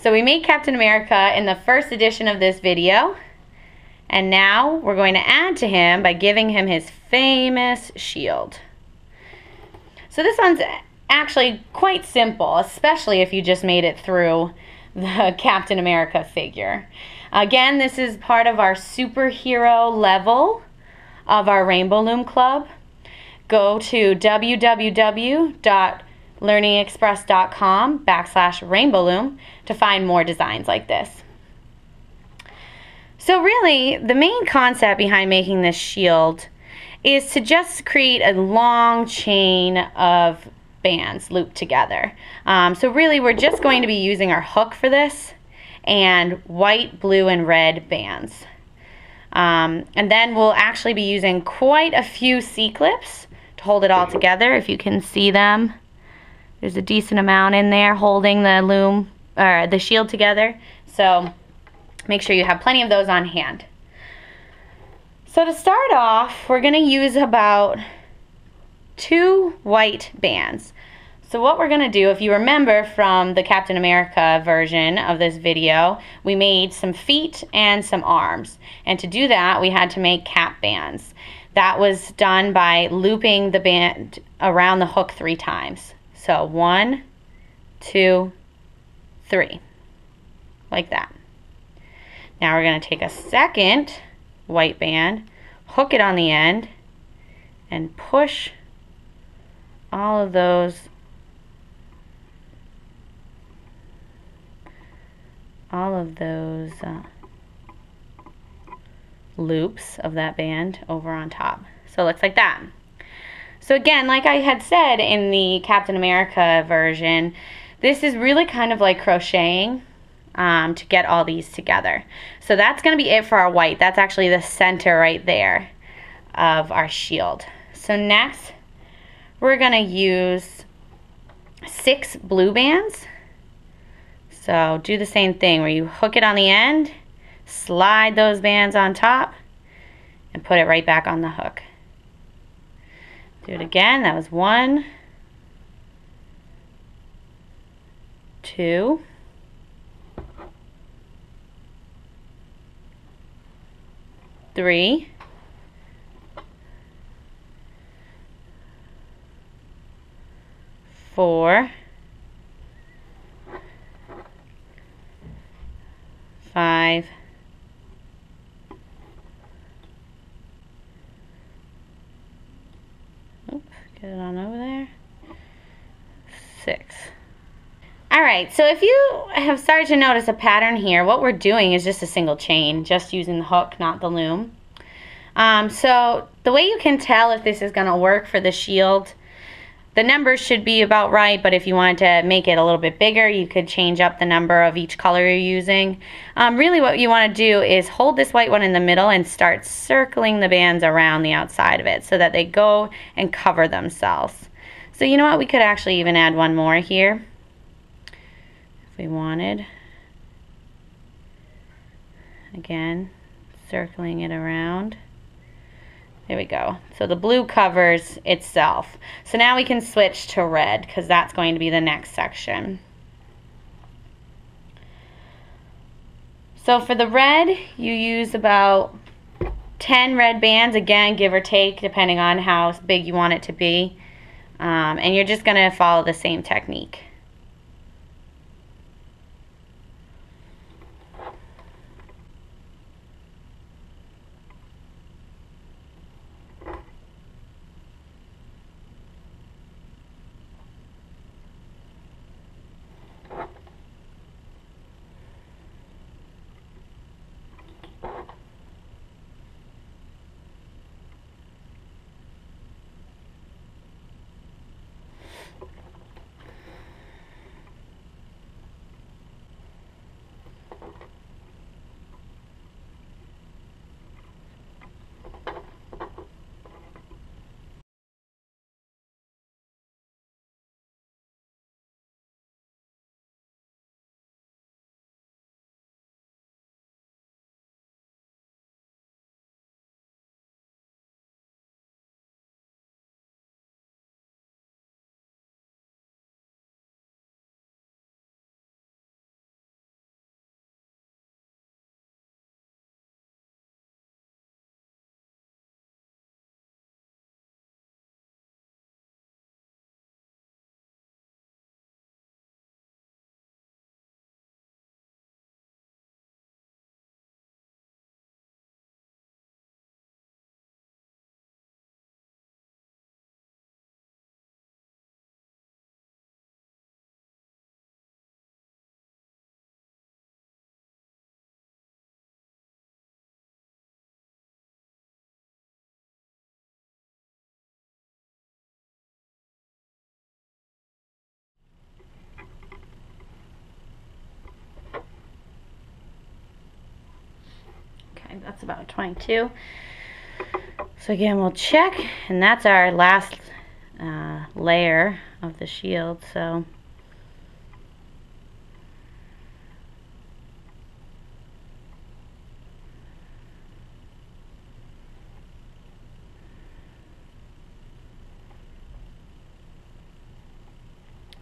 So we made Captain America in the first edition of this video, and now we're going to add to him by giving him his famous shield. So this one's actually quite simple, especially if you just made it through the Captain America figure. Again, this is part of our superhero level of our Rainbow Loom Club. Go to www.learningexpress.com/rainbowloom to find more designs like this. So really, the main concept behind making this shield is to just create a long chain of bands looped together. So really, we're just going to be using our hook for this and white, blue, and red bands. And then we'll actually be using quite a few C-clips to hold it all together. If you can see them, there's a decent amount in there holding the loom or the shield together. So make sure you have plenty of those on hand. So to start off, we're going to use about 2 white bands. So what we're going to do, if you remember from the Captain America version of this video, we made some feet and some arms. And to do that, we had to make cap bands. That was done by looping the band around the hook 3 times. So 1, 2, 3, like that. Now we're going to take a second white band, hook it on the end, and push all of those loops of that band over on top. So it looks like that. So again, like I had said in the Captain America version, this is really kind of like crocheting to get all these together. So that's going to be it for our white. That's actually the center right there of our shield. So next, we're going to use 6 blue bands. So do the same thing where you hook it on the end, slide those bands on top, and put it right back on the hook. Do it again. That was 1, 2, 3, 4, 5, get it on over there, 6. Alright, so if you have started to notice a pattern here, what we're doing is just a single chain, just using the hook, not the loom. So the way you can tell if this is going to work for the shield, the numbers should be about right, but if you wanted to make it a little bit bigger, you could change up the number of each color you're using. Really what you want to do is hold this white one in the middle and start circling the bands around the outside of it so that they go and cover themselves. So you know what, we could actually even add one more here if we wanted. Again, circling it around. There we go. So the blue covers itself. So now we can switch to red because that's going to be the next section. So for the red, you use about 10 red bands, again, give or take, depending on how big you want it to be. And you're just going to follow the same technique. that's about 22. So again, we'll check, and that's our last layer of the shield. So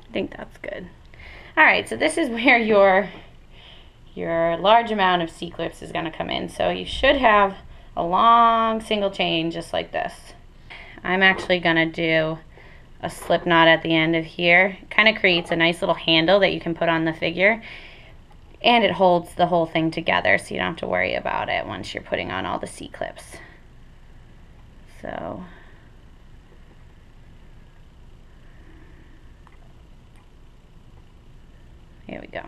I think that's good. All right, so this is where your large amount of C-clips is going to come in. So you should have a long single chain just like this. I'm actually going to do a slip knot at the end of here. It kind of creates a nice little handle that you can put on the figure, and it holds the whole thing together so you don't have to worry about it once you're putting on all the C-clips. So here we go.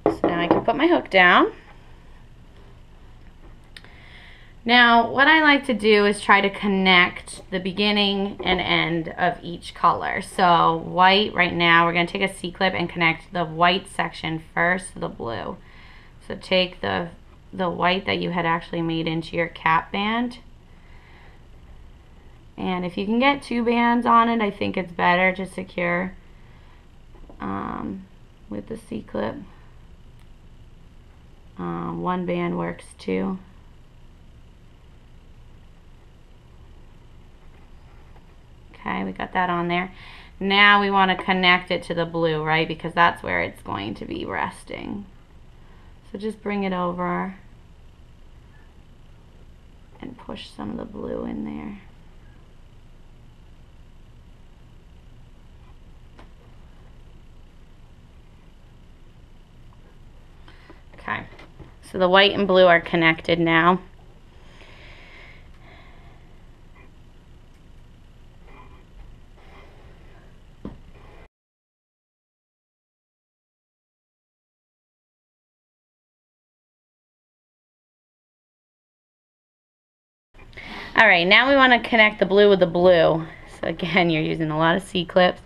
So now I can put my hook down. Now what I like to do is try to connect the beginning and end of each color. So white, right now we're going to take a C-clip and connect the white section first to the blue. So take the white that you had actually made into your cap band. And if you can get 2 bands on it, I think it's better to secure with the C-clip. 1 band works too. Okay, we got that on there. Now we want to connect it to the blue, right? Because that's where it's going to be resting. So just bring it over and push some of the blue in there. Okay, so the white and blue are connected now. Alright, now we want to connect the blue with the blue. So again, you're using a lot of C-clips,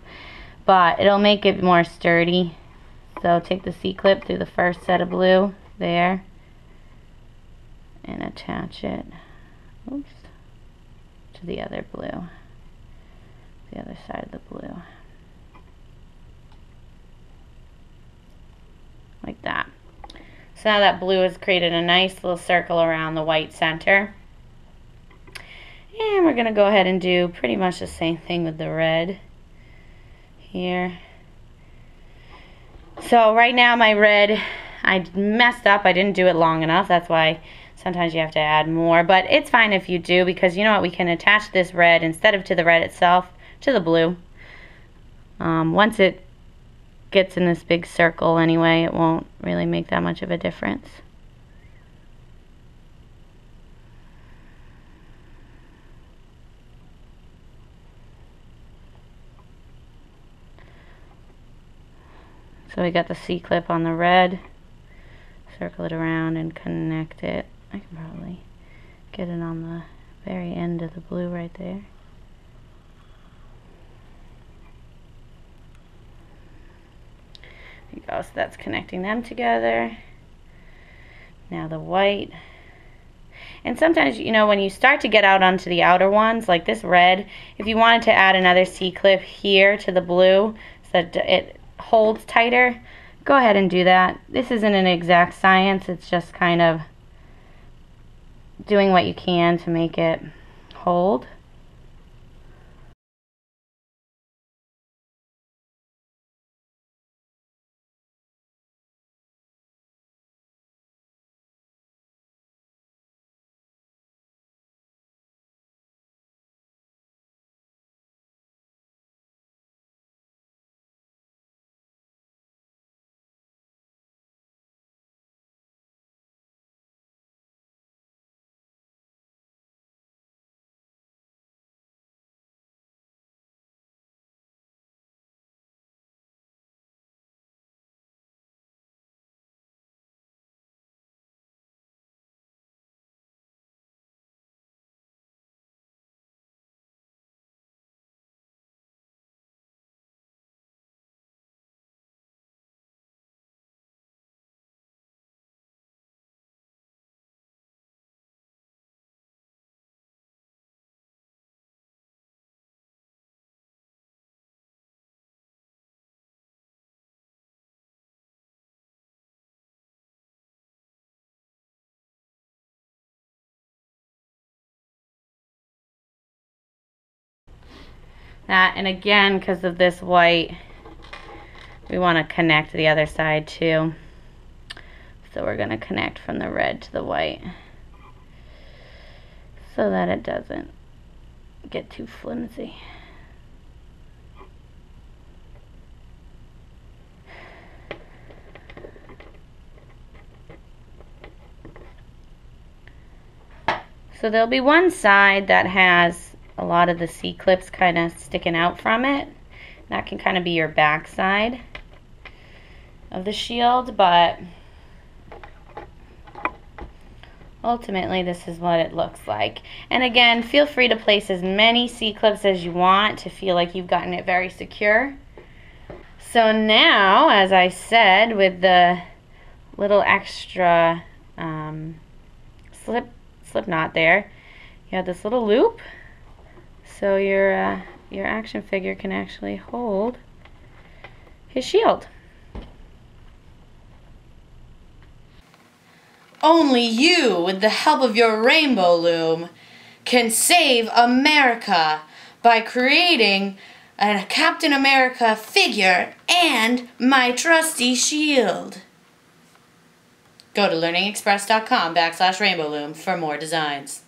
but it'll make it more sturdy. So take the C-clip through the first set of blue there and attach it, oops, to the other blue, the other side of the blue, like that. So now that blue has created a nice little circle around the white center. And we're going to go ahead and do pretty much the same thing with the red here. So right now my red, I messed up. I didn't do it long enough. That's why sometimes you have to add more. But it's fine if you do, because you know what? We can attach this red instead of to the red itself, to the blue. Once it gets in this big circle anyway, it won't really make that much of a difference. So we got the C-clip on the red, circle it around and connect it. I can probably get it on the very end of the blue right there. There you go, so that's connecting them together. Now the white. And sometimes, you know, when you start to get out onto the outer ones, like this red, if you wanted to add another C-clip here to the blue so that it holds tighter, go ahead and do that. This isn't an exact science, it's just kind of doing what you can to make it hold. that. And again, because of this white, we want to connect the other side too. So we're going to connect from the red to the white so that it doesn't get too flimsy. So there'll be one side that has a lot of the C-clips kind of sticking out from it. That can kind of be your back side of the shield, but ultimately this is what it looks like. And again, feel free to place as many C-clips as you want to feel like you've gotten it very secure. So now, as I said, with the little extra slip knot there, you have this little loop, so your action figure can actually hold his shield. Only you, with the help of your rainbow loom, can save America by creating a Captain America figure and my trusty shield. Go to learningexpress.com/rainbow loom for more designs.